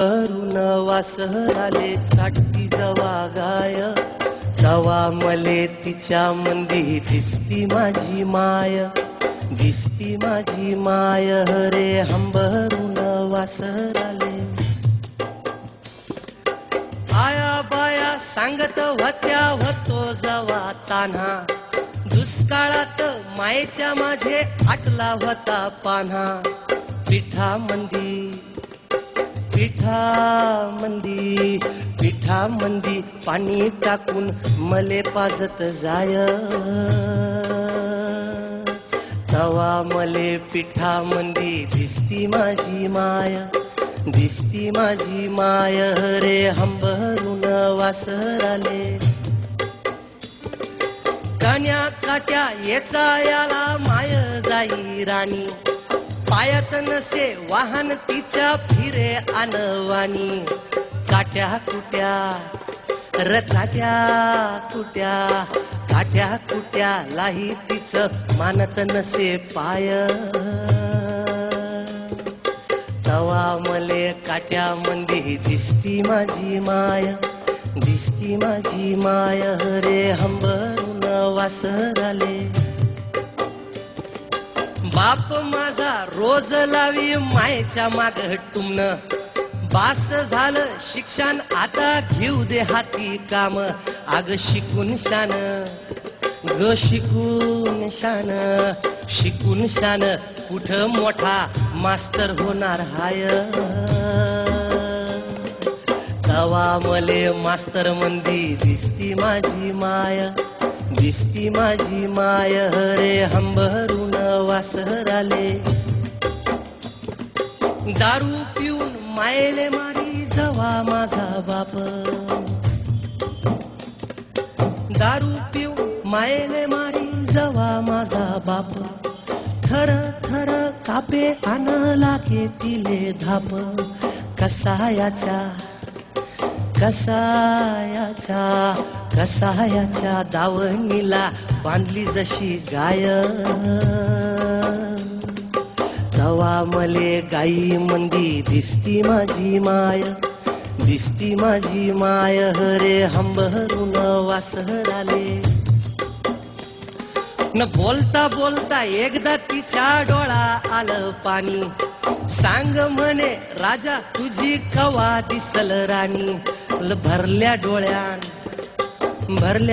अरुण वासराले चाटती जवा गाय, जवा मले तिच्या मंदी दिसती माझी माय, दिसती माझी माय रे हंबरून वासराले. आया बाया सांगत होत्या होतो जवा तान्हा, दुष्काळात मायेच्या माझे आटला होता पान्हा. पिठा मंदी पाणी टाकून मले पाजत जाय, तवा मले पिठा मंदी दिसती माझी माय, दिसती माझी माय रे हंबरून वासराले. कान्या काट्या येचा याला माय जाई राणी, पायात नसे वाहन तिच्या फिरे अनवाणी. काट्या कुट्या र काट्या कुट्या, काट्या कुट्या लाही तिचं मानत नसे पाय, तवा मले काट्या मंदी दिसती माझी माय, दिसती माझी माय रे हंबरून वासराले. बाप माझा रोज लावी मायेच्या माग टुमन, बास झालं शिक्षण आता घेऊ दे हाती काम. अग शिकून शान ग शिकून शान, शिकून शान कुठ मोठा मास्तर होणार हाय, तवा मले मास्तर मंदी दिसती माझी माय, दिसती माझी माय रे हंबरून वासराले. दारू पिऊन मायले मारी जवा माझा बाप, दारू पिऊन मायले मारी जवा माझा बाप. थर थर कापे आन लागे तिले धाप, कसायाच्या कसायाच्या कसायाच्या दावणीला बांधली जशी गाय, तवा मले गाई मंदी दिसती माझी माय, दिसती माझी माय रे हंबरून वासराले. न बोलता बोलता एकदा तिच्या डोळा आलं पाणी, सांग म्हणे राजा तुझी कवा दिसल राणी. भरल्या डोळ्यान भरल्या